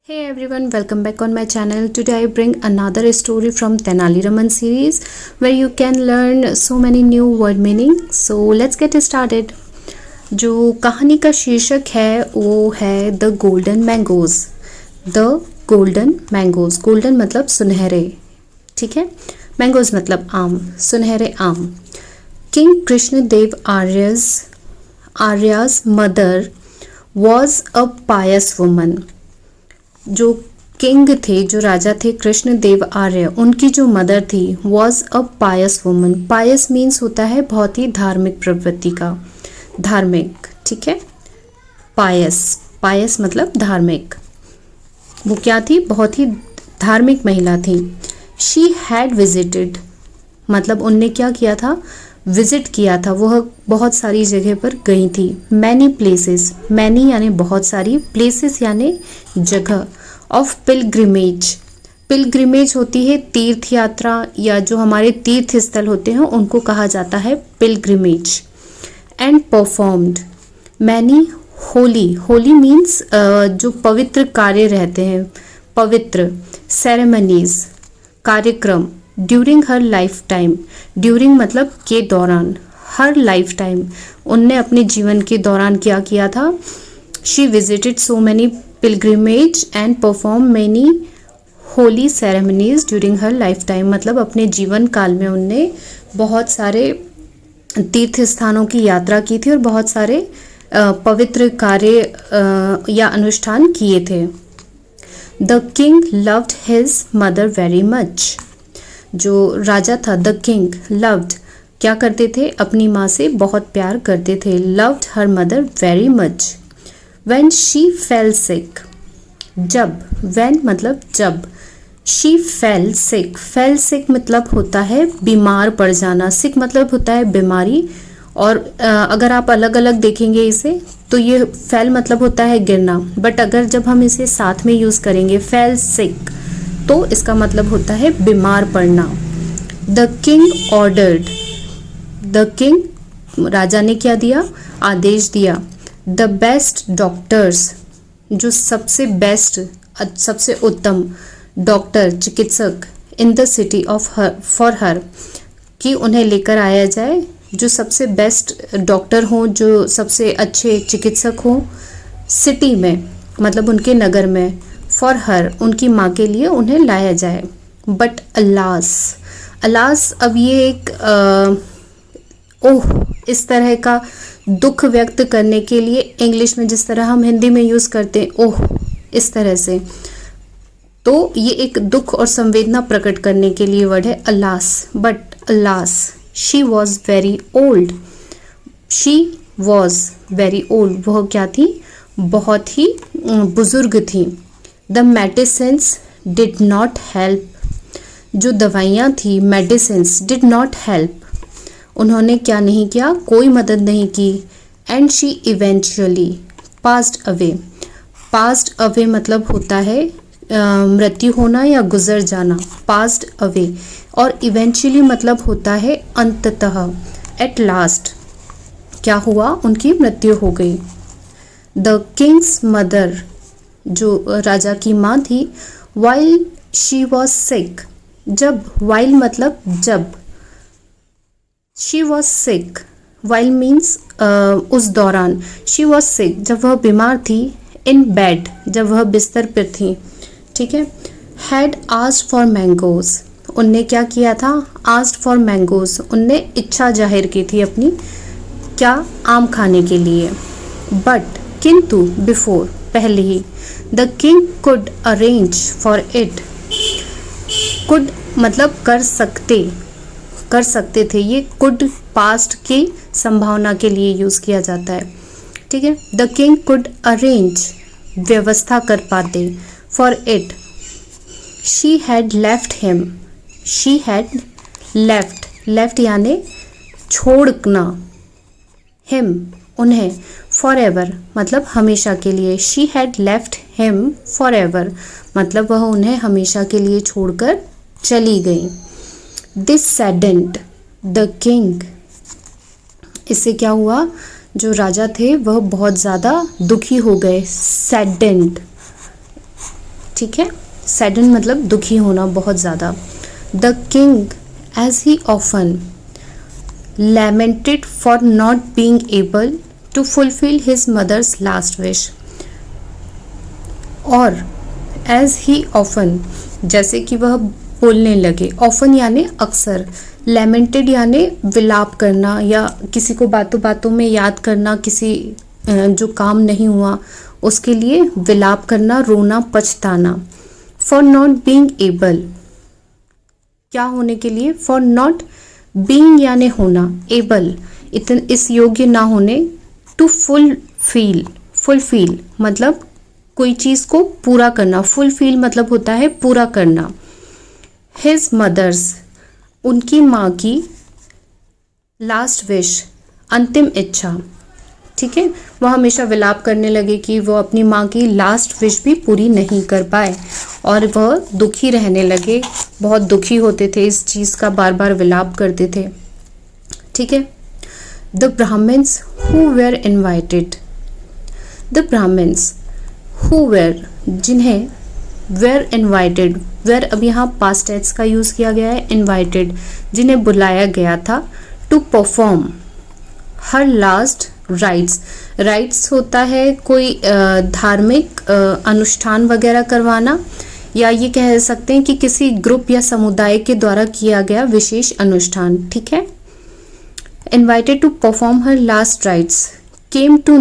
Hey everyone, welcome back on my channel. Today I bring another story from Tenali Raman series where you can learn so many new word meaning. So let's get started. जो कहानी का शीर्षक है वो है the golden mangoes. The golden mangoes. Golden मतलब सुनहरे, ठीक है. मैंगोज मतलब आम, सुनहरे आम. King Krishnadevaraya's mother was a pious woman. जो किंग थे, जो राजा थे कृष्णदेव आर्य, उनकी जो मदर थी was a pious woman. Pious means होता है बहुत ही धार्मिक प्रवृत्ति का, धार्मिक, ठीक है. पायस, पायस मतलब धार्मिक. वो क्या थी? बहुत ही धार्मिक महिला थी. शी हैड विजिटेड मतलब उनने क्या किया था? विजिट किया था. वह बहुत सारी जगह पर गई थी. मैनी प्लेसेस, मैनी यानी बहुत सारी, प्लेसेस यानी जगह. ऑफ पिलग्रिमेज, पिलग्रिमेज होती है तीर्थ यात्रा या जो हमारे तीर्थ स्थल होते हैं उनको कहा जाता है pilgrimage. And performed many Holi, Holi means जो पवित्र कार्य रहते हैं, पवित्र सेरेमनीज, कार्यक्रम. During her life time, during मतलब के दौरान, हर लाइफ टाइम, उनने अपने जीवन के दौरान क्या किया था? She visited so many pilgrimage and perform many Holi ceremonies during her life time. मतलब अपने जीवन काल में उनने बहुत सारे तीर्थ स्थानों की यात्रा की थी और बहुत सारे पवित्र कार्य या अनुष्ठान किए थे. The king loved his mother very much. जो राजा था, द किंग लव्ड क्या करते थे? अपनी माँ से बहुत प्यार करते थे. Loved her mother very much. When she fail सिक, जब, व्हेन मतलब जब, शी फेल सिक, फेल सिक मतलब होता है बीमार पड़ जाना, सिक मतलब होता है बीमारी. और अगर आप अलग अलग देखेंगे इसे तो ये फेल मतलब होता है गिरना, बट अगर जब हम इसे साथ में यूज़ करेंगे फेल सिक तो इसका मतलब होता है बीमार पड़ना. The king ordered, the king राजा ने क्या दिया? आदेश दिया. द बेस्ट डॉक्टर्स, जो सबसे बेस्ट, सबसे उत्तम डॉक्टर, चिकित्सक, in the city of her, for her, कि उन्हें लेकर आया जाए. जो सबसे बेस्ट डॉक्टर हों, जो सबसे अच्छे चिकित्सक हों सिटी में मतलब उनके नगर में, फॉर हर उनकी माँ के लिए उन्हें लाया जाए. बट अलास, अलास अब ये एक ओह इस तरह का दुख व्यक्त करने के लिए, इंग्लिश में जिस तरह हम हिंदी में यूज़ करते हैं ओह इस तरह से, तो ये एक दुख और संवेदना प्रकट करने के लिए वर्ड है alas. But alas she was very old, she was very old, वह क्या थी? बहुत ही बुजुर्ग थी. The medicines did not help, जो दवाइयाँ थी, मेडिसिन्स डिड नॉट हेल्प, उन्होंने क्या नहीं किया? कोई मदद नहीं की. And she eventually passed away, passed away मतलब होता है मृत्यु होना या गुजर जाना, पास्ड अवे. और इवेंचुअली मतलब होता है अंततः, एट लास्ट क्या हुआ? उनकी मृत्यु हो गई. द किंग्स मदर, जो राजा की माँ थी, वाइल शी वॉज सिक, जब, वाइल मतलब जब, she was sick, while means उस दौरान, शी वॉज सिक जब वह बीमार थी, इन बेड जब वह बिस्तर पर थी, ठीक है. हैड आस्क्ड फॉर मैंगोज, उनने क्या किया था? आस्क्ड फॉर मैंगोज, उनने इच्छा जाहिर की थी अपनी, क्या? आम खाने के लिए. बट किंतु, बिफोर पहले ही, the king could arrange for it, could मतलब कर सकते, कर सकते थे. ये कुड पास्ट की संभावना के लिए यूज़ किया जाता है, ठीक है. द किंग कुड अरेंज व्यवस्था कर पाते, for it. She had left him, she had left, left यानी छोड़ना, हिम उन्हें, फॉर एवर मतलब हमेशा के लिए. She had left him for ever मतलब वह उन्हें हमेशा के लिए छोड़कर चली गई. दिस सैडेंड द किंग, इससे क्या हुआ? जो राजा थे वह बहुत ज़्यादा दुखी हो गए. सैडेंड ठीक है, सैडन मतलब दुखी होना बहुत ज़्यादा। The king as he often lamented for not being able to fulfill his mother's last wish, और as he often जैसे कि वह बोलने लगे, often यानी अक्सर, lamented यानी विलाप करना या किसी को बातों बातों में याद करना, किसी जो काम नहीं हुआ उसके लिए विलाप करना, रोना, पछताना। for not being able क्या होने के लिए, for not बीइंग यानी होना, एबल इस योग्य ना होने, टू फुलफिल मतलब कोई चीज़ को पूरा करना, फुलफिल मतलब होता है पूरा करना। हिज मदर्स उनकी माँ की, लास्ट विश अंतिम इच्छा, ठीक है, वह हमेशा विलाप करने लगे कि वो अपनी माँ की लास्ट विश भी पूरी नहीं कर पाए और वह दुखी रहने लगे, बहुत दुखी होते थे, इस चीज़ का बार बार विलाप करते थे, ठीक है। The Brahmins who were invited, the Brahmins who were जिन्हें, वेर इन्वाइटेड, वेर अब यहाँ पास्ट टेंस का यूज़ किया गया है, इन्वाइटेड जिन्हें बुलाया गया था, to perform her last rites होता है कोई धार्मिक अनुष्ठान वगैरह करवाना, या ये कह सकते हैं कि किसी ग्रुप या समुदाय के द्वारा किया गया विशेष अनुष्ठान, ठीक है। Invited to perform her last rites, came to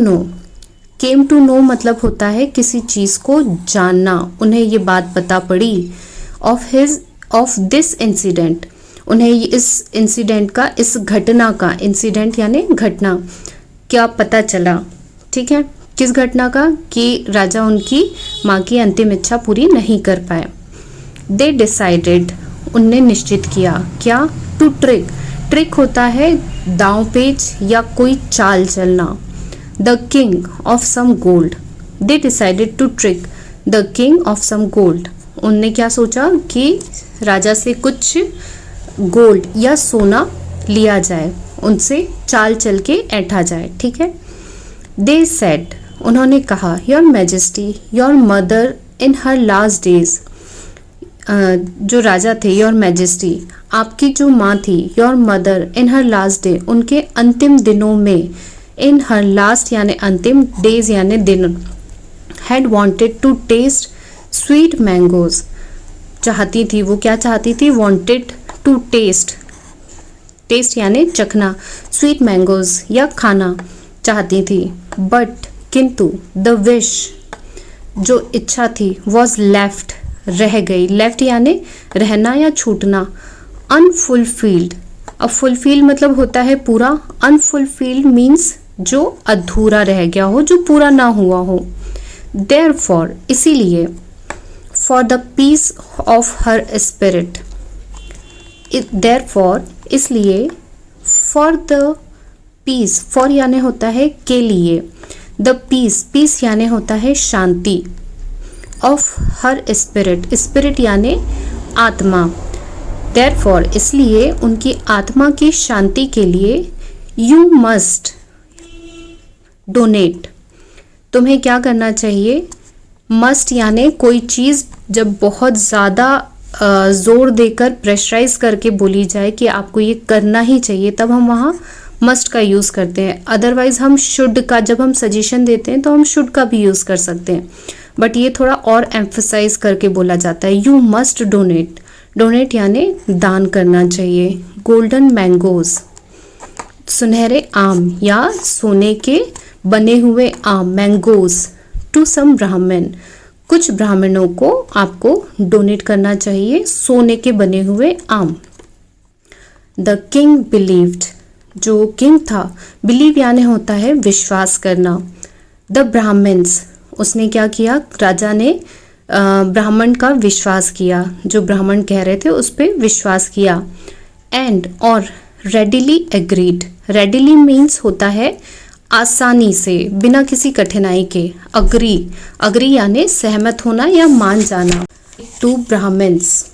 know मतलब होता है किसी चीज़ को जानना, उन्हें ये बात पता पड़ी, ऑफ दिस इंसिडेंट, उन्हें इस इंसिडेंट का, इस घटना का, इंसिडेंट यानी घटना, क्या पता चला, ठीक है, किस घटना का, कि राजा उनकी माँ की अंतिम इच्छा पूरी नहीं कर पाए। दे डिसाइडेड उनने निश्चित किया, क्या, टू ट्रिक होता है दांव पेच या कोई चाल चलना। The king of some gold, they decided to trick the king of some gold, उनने क्या सोचा कि राजा से कुछ गोल्ड या सोना लिया जाए, उनसे चाल चल के ऐठा जाए, ठीक है। दे सेड उन्होंने कहा, your majesty your mother in her last days, जो राजा थे, योर मैजेस्टी आपकी जो माँ थी, your mother in her last day उनके अंतिम दिनों में, इन हर लास्ट यानी अंतिम, डेज यानी दिन, had wanted to taste sweet mangoes, चाहती थी, वो क्या चाहती थी, वांटेड टू टेस्ट यानी चखना, स्वीट मैंगोज या खाना चाहती थी, बट किंतु, द विश जो इच्छा थी, वॉज लेफ्ट रह गई, लेफ्ट यानी रहना या छूटना, अनफुलफिल्ड, अब फुलफिल मतलब होता है पूरा, अनफुलफिल्ड मीन्स जो अधूरा रह गया हो, जो पूरा ना हुआ हो। देयरफॉर इसीलिए, for the peace of her spirit, therefore इसलिए, फॉर द पीस, फॉर यानी होता है के लिए, द पीस यानी होता है शांति, ऑफ हर स्पिरिट यानी आत्मा, देयरफॉर इसलिए उनकी आत्मा की शांति के लिए, यू मस्ट डोनेट, तुम्हें क्या करना चाहिए, मस्ट यानी कोई चीज़ जब बहुत ज़्यादा जोर देकर प्रेशराइज करके बोली जाए कि आपको ये करना ही चाहिए, तब हम वहाँ मस्ट का यूज़ करते हैं। अदरवाइज हम शुड का, जब हम सजेशन देते हैं तो हम शुड का भी यूज़ कर सकते हैं, बट ये थोड़ा और एम्फसाइज करके बोला जाता है। यू मस्ट डोनेट यानी दान करना चाहिए। गोल्डन मैंगोज, सुनहरे आम या सोने के बने हुए आम, मैंगोज, टू सम ब्राह्मण, कुछ ब्राह्मणों को आपको डोनेट करना चाहिए सोने के बने हुए आम। द किंग बिलीव्ड, जो किंग था, बिलीव यानी होता है विश्वास करना। द ब्राह्मण्स, उसने क्या किया, राजा ने ब्राह्मण का विश्वास किया, जो ब्राह्मण कह रहे थे उस पर विश्वास किया। एंड और रेडिली एग्रीड, रेडिली मीन्स होता है आसानी से, बिना किसी कठिनाई के। अग्री यानी सहमत होना या मान जाना। To Brahmins,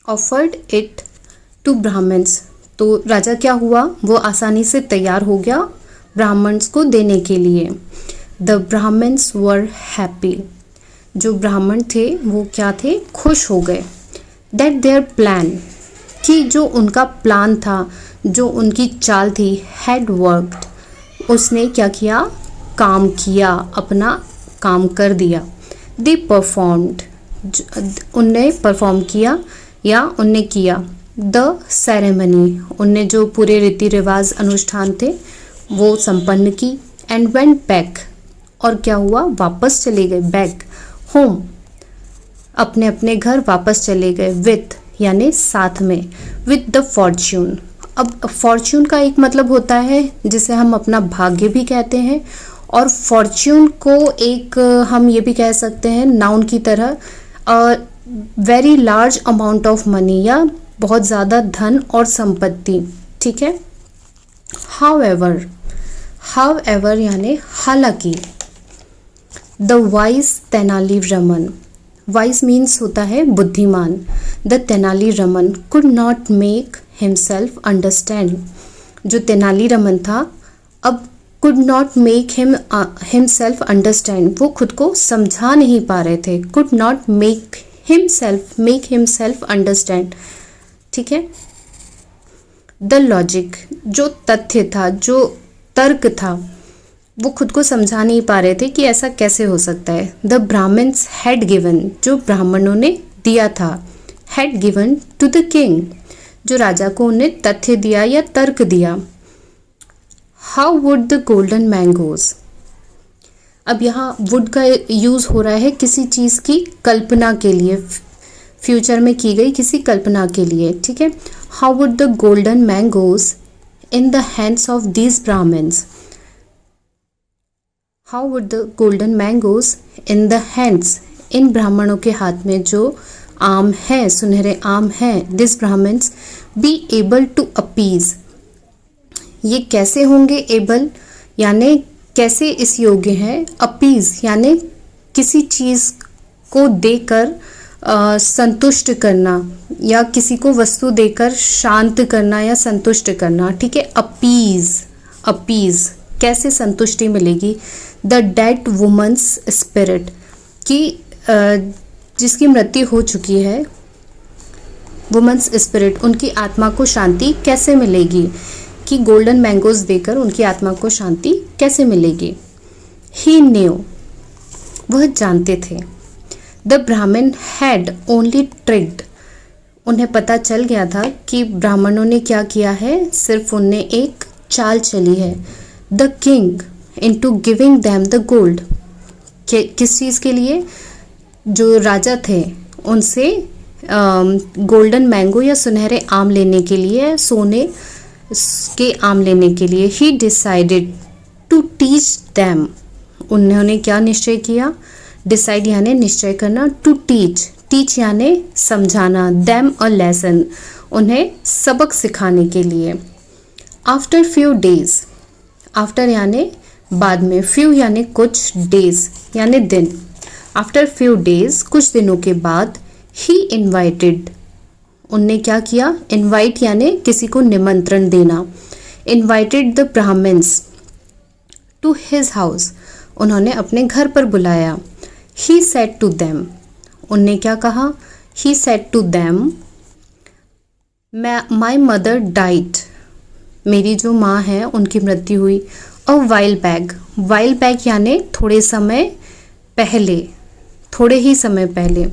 offered it to Brahmins, तो राजा क्या हुआ, वो आसानी से तैयार हो गया ब्राह्मण्स को देने के लिए। द ब्राह्मण्स वर हैप्पी, जो ब्राह्मण थे वो क्या थे, खुश हो गए। दैट देयर प्लान, कि जो उनका प्लान था, जो उनकी चाल थी, हैड वर्कड, उसने क्या किया, काम किया, अपना काम कर दिया। दे परफॉर्म्ड, उनने परफॉर्म किया या उनने किया। द सेरेमनी, उनने जो पूरे रीति रिवाज अनुष्ठान थे वो संपन्न की। एंड वेंट बैक, और क्या हुआ, वापस चले गए। बैक होम, अपने अपने घर वापस चले गए। विथ यानी साथ में, विथ द फॉर्च्यून। अब फॉर्च्यून का एक मतलब होता है जिसे हम अपना भाग्य भी कहते हैं, और फॉर्च्यून को एक हम ये भी कह सकते हैं नाउन की तरह, very large amount of money, या बहुत ज़्यादा धन और संपत्ति। ठीक है। हाउएवर, हाउएवर यानी हालांकि। The wise Tenali Raman, wise means होता है बुद्धिमान। The Tenali Raman could not make himself understand, जो तेनालीरामन था अब could not make himself understand, वो खुद को समझा नहीं पा रहे थे। Could not make himself understand. ठीक है। द लॉजिक, जो तथ्य था, जो तर्क था, वो खुद को समझा नहीं पा रहे थे कि ऐसा कैसे हो सकता है। द ब्राह्मण्स हैड गिवन, जो ब्राह्मणों ने दिया था, had given to the king, जो राजा को उन्हें तथ्य दिया या तर्क दिया। How would the golden mangoes, अब यहाँ वुड का यूज हो रहा है किसी चीज की कल्पना के लिए, फ्यूचर में की गई किसी कल्पना के लिए। ठीक है। How would the golden mangoes in the hands of these Brahmins, how would the golden mangoes in the hands, इन ब्राह्मणों के हाथ में जो आम है, सुनहरे आम हैं, this Brahmins be able to appease, ये कैसे होंगे एबल, यानी कैसे इस योग्य हैं। अपीज यानी किसी चीज को देकर संतुष्ट करना, या किसी को वस्तु देकर शांत करना या संतुष्ट करना। ठीक है। अपीज, अपीज कैसे संतुष्टि मिलेगी। द डेड वुमन्स स्पिरिट, कि जिसकी मृत्यु हो चुकी है, वुमन्स स्पिरिट, उनकी आत्मा को शांति कैसे मिलेगी, कि गोल्डन मैंगोज देकर उनकी आत्मा को शांति कैसे मिलेगी। ही न्यू, वह जानते थे। द ब्राह्मण हैड ओनली ट्रिक्ड, उन्हें पता चल गया था कि ब्राह्मणों ने क्या किया है, सिर्फ उनने एक चाल चली है। The king into giving them the gold, किस चीज़ के लिए, जो राजा थे उनसे गोल्डन मैंगो या सुनहरे आम लेने के लिए, सोने के आम लेने के लिए। He decided to teach them, उन्होंने क्या निश्चय किया, डिसाइड यानी निश्चय करना, टू टीच, टीच यानी समझाना, दैम अ लेसन, उन्हें सबक सिखाने के लिए। आफ्टर फ्यू डेज, आफ्टर यानी बाद में, फ्यू यानी कुछ, डेज यानी दिन। आफ्टर फ्यू डेज, कुछ दिनों के बाद, ही इन्वाइटेड, उनने क्या किया, इनवाइट यानी किसी को निमंत्रण देना। Invited the Brahmins to his house, उन्होंने अपने घर पर बुलाया। ही सेड टू देम, उनने क्या कहा, he said to them my mother died, मेरी जो माँ है उनकी मृत्यु हुई। A while back, while back यानी थोड़े समय पहले, थोड़े ही समय पहले।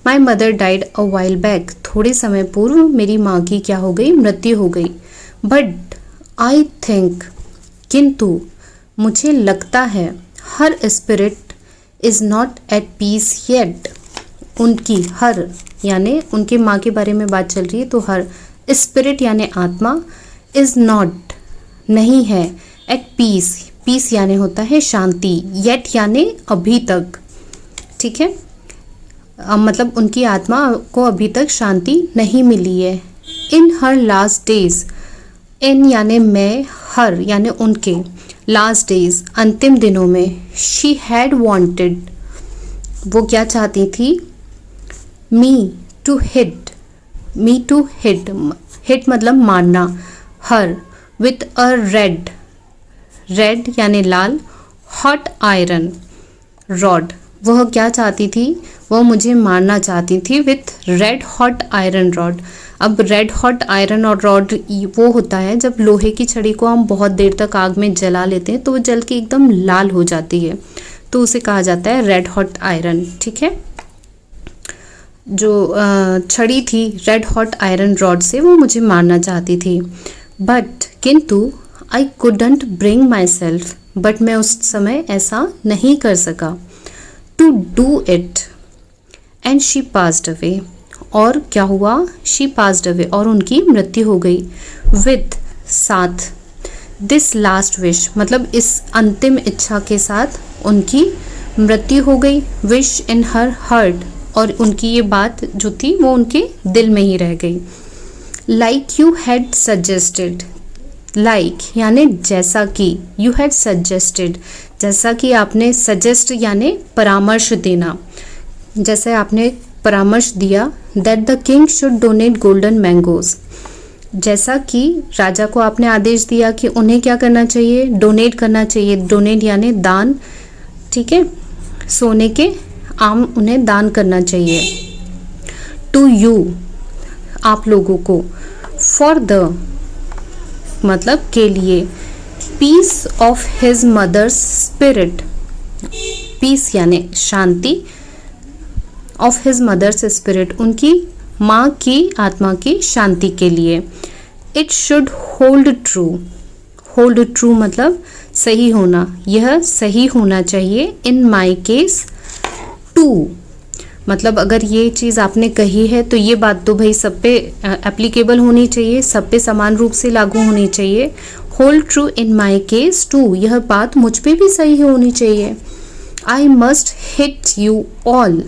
My mother died a while back, थोड़े समय पूर्व मेरी माँ की क्या हो गई, मृत्यु हो गई। बट आई थिंक, किंतु मुझे लगता है, her spirit is not at peace yet, उनकी हर यानी उनकी माँ के बारे में बात चल रही है, तो हर, स्पिरिट यानी आत्मा, इज़ नॉट नहीं है, एट पीस, पीस यानी होता है शांति, येट यानी अभी तक। ठीक है। मतलब उनकी आत्मा को अभी तक शांति नहीं मिली है। इन हर लास्ट डेज, इन यानी में, हर यानी उनके, लास्ट डेज अंतिम दिनों में, शी हैड वांटेड, वो क्या चाहती थी, me to hit, me to hit, hit मतलब मारना, her with a red, red यानी लाल, हॉट आयरन रॉड, वह क्या चाहती थी, वह मुझे मारना चाहती थी with red hot iron rod. अब रेड हॉट आयरन और रॉड वो होता है जब लोहे की छड़ी को हम बहुत देर तक आग में जला लेते हैं तो वो जल के एकदम लाल हो जाती है, तो उसे कहा जाता है रेड हॉट आयरन। ठीक है, जो छड़ी थी रेड हॉट आयरन रॉड से वो मुझे मारना चाहती थी। बट किंतु I couldn't bring myself, but मैं उस समय ऐसा नहीं कर सका, to do it and she passed away, और क्या हुआ, शी पास्ड अवे, और उनकी मृत्यु हो गई, विद साथ, दिस लास्ट विश, मतलब इस अंतिम इच्छा के साथ उनकी मृत्यु हो गई, विश इन हर हार्ट, और उनकी ये बात जो थी वो उनके दिल में ही रह गई। Like you had suggested, like यानी जैसा कि, यू हैड सजेस्टेड जैसा कि आपने, सजेस्ट यानी परामर्श देना, जैसे आपने परामर्श दिया, that the king should donate golden mangoes, जैसा कि राजा को आपने आदेश दिया कि उन्हें क्या करना चाहिए, डोनेट करना चाहिए, डोनेट यानी दान, ठीक है, सोने के आम उन्हें दान करना चाहिए, टू यू आप लोगों को, फॉर द मतलब के लिए, peace of his mother's spirit, peace यानी शांति, ऑफ हिज मदर्स स्पिरिट उनकी माँ की आत्मा की शांति के लिए, it should hold true, hold true मतलब सही होना, यह सही होना चाहिए, इन माई केस टू, मतलब अगर ये चीज़ आपने कही है तो ये बात तो भाई सब पे एप्लीकेबल होनी चाहिए, सब पे समान रूप से लागू होनी चाहिए। Hold true in my case too, यह बात मुझ पे भी सही होनी चाहिए। I must hit you all,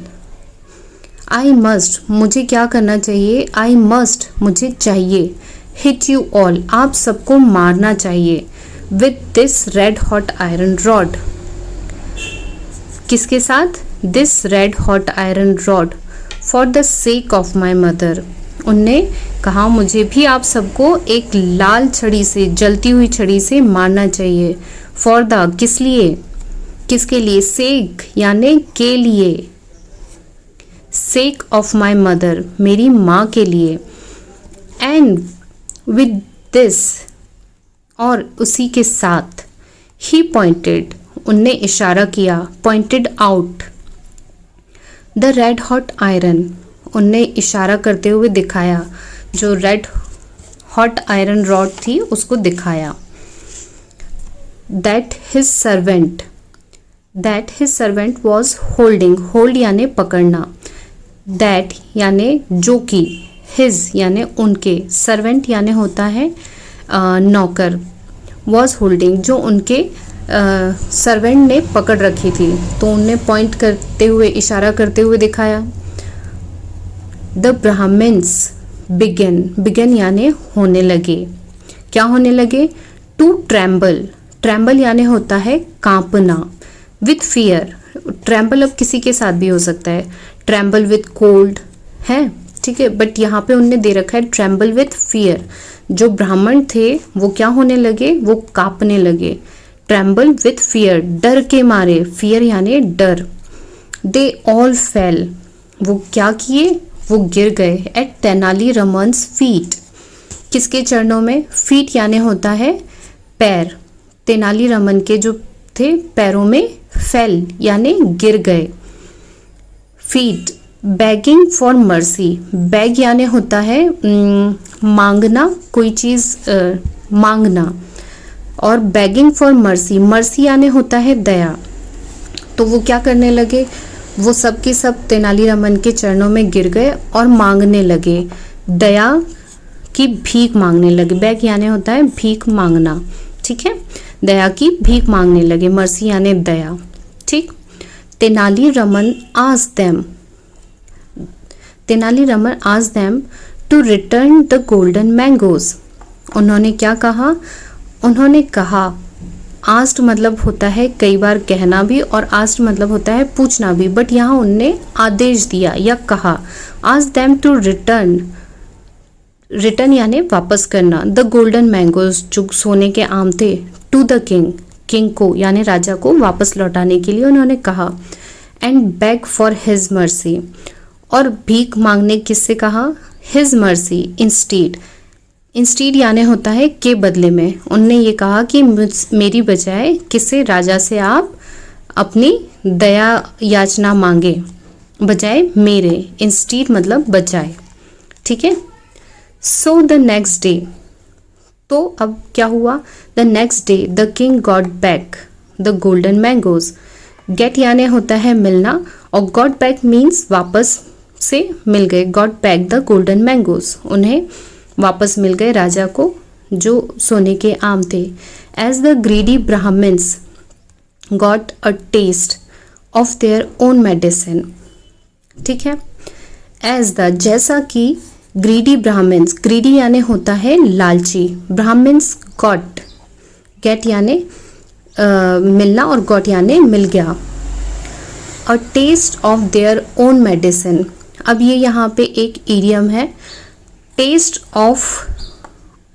I must मुझे क्या करना चाहिए, आई मस्ट मुझे चाहिए, हिट यू ऑल आप सबको मारना चाहिए, with this red hot iron rod, किसके साथ, this red hot iron rod, for the sake of my mother, उनने कहा मुझे भी आप सबको एक लाल छड़ी से, जलती हुई छड़ी से मारना चाहिए, फॉर द किस लिए, किसके लिए, सेक यानी के लिए, सेक ऑफ माई मदर मेरी माँ के लिए, एंड विद दिस और उसी के साथ, ही पॉइंटेड उनने इशारा किया, pointed out the red hot iron, उनने इशारा करते हुए दिखाया, जो रेड हॉट आयरन रॉड थी उसको दिखाया, that his servant was holding, hold यानी पकड़ना, दैट यानी जो कि, हिज यानी उनके, सर्वेंट यानी होता है नौकर, वॉज होल्डिंग जो उनके सर्वेंट ने पकड़ रखी थी, तो उनने पॉइंट करते हुए, इशारा करते हुए दिखाया। द ब्राह्मण्स बिगन, बिगन यानी होने लगे, क्या होने लगे, टू ट्रैम्बल, ट्रैम्बल यानी होता है कांपना, विथ फियर, ट्रैम्बल अब किसी के साथ भी हो सकता है, ट्रैम्बल विथ कोल्ड है, ठीक है, बट यहाँ पे उनने दे रखा है ट्रैम्बल विथ फियर, जो ब्राह्मण थे वो क्या होने लगे, वो कांपने लगे, ट्रैम्बल विथ फियर डर के मारे, फियर यानी डर, दे ऑल फेल वो क्या किए, वो गिर गए, एट तेनाली रमन्स फीट, किसके चरणों में, फीट यानी होता है पैर, तेनाली रमन के जो थे पैरों में, फेल यानी गिर गए, feet, begging for mercy, beg यानी होता है मांगना, कोई चीज़ मांगना, और बेगिंग फॉर मर्सी, मर्सी यानी होता है दया, तो वो क्या करने लगे, वो सब के सब तेनालीरामन के चरणों में गिर गए और मांगने लगे, दया की भीख मांगने लगे, बेग यानी होता है भीख मांगना, ठीक है, दया की भीख मांगने लगे, मर्सी यानी दया, ठीक। Tenaliraman asked them to return the golden mangoes, उन्होंने क्या कहा, उन्होंने कहा, आस्ट मतलब होता है कई बार कहना भी, और आस्ट मतलब होता है पूछना भी, बट यहाँ उनने आदेश दिया या कहा, ask them to return, return यानी वापस करना, द गोल्डन मैंगोज जो सोने के आम थे, टू द किंग, किंग को यानी राजा को वापस लौटाने के लिए उन्होंने कहा, and bag for his mercy, और भीख मांगने किससे कहा, हिज मर्सी इंस्टीड, इंस्टीड यानी होता है के बदले में, उनने ये कहा कि मेरी बजाय किसे, राजा से आप अपनी दया याचना मांगे, बजाय मेरे, इंस्टीड मतलब बजाय, ठीक है। सो द नेक्स्ट डे, तो अब क्या हुआ, the next day the king got back the golden mangoes, get यानी होता है मिलना, और गॉट बैक मीन्स वापस से मिल गए, got back the golden mangoes, उन्हें वापस मिल गए राजा को जो सोने के आम थे। As the greedy Brahmins got a taste of their own medicine, ठीक है। एज द जैसा कि ग्रीडी ब्राह्मण्स, ग्रीडी यानी होता है लालची, ब्राह्मण्स गॉट, गेट यानी मिलना और गॉट यानी मिल गया, a taste of their own medicine. अब ये यहाँ पे एक इडियम है, टेस्ट ऑफ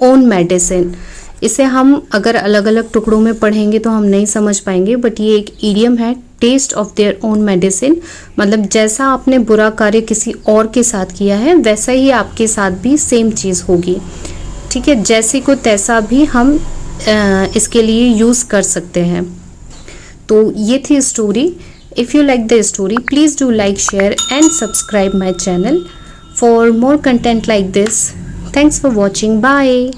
ओन मेडिसिन, इसे हम अगर अलग अलग टुकड़ों में पढ़ेंगे तो हम नहीं समझ पाएंगे, बट ये एक इडियम है, taste of their own medicine, मतलब जैसा आपने बुरा कार्य किसी और के साथ किया है वैसा ही आपके साथ भी सेम चीज़ होगी, ठीक है, जैसे को तैसा भी हम इसके लिए यूज़ कर सकते हैं। तो ये थी story. If you like the story please do like, share and subscribe my channel for more content like this. Thanks for watching. Bye.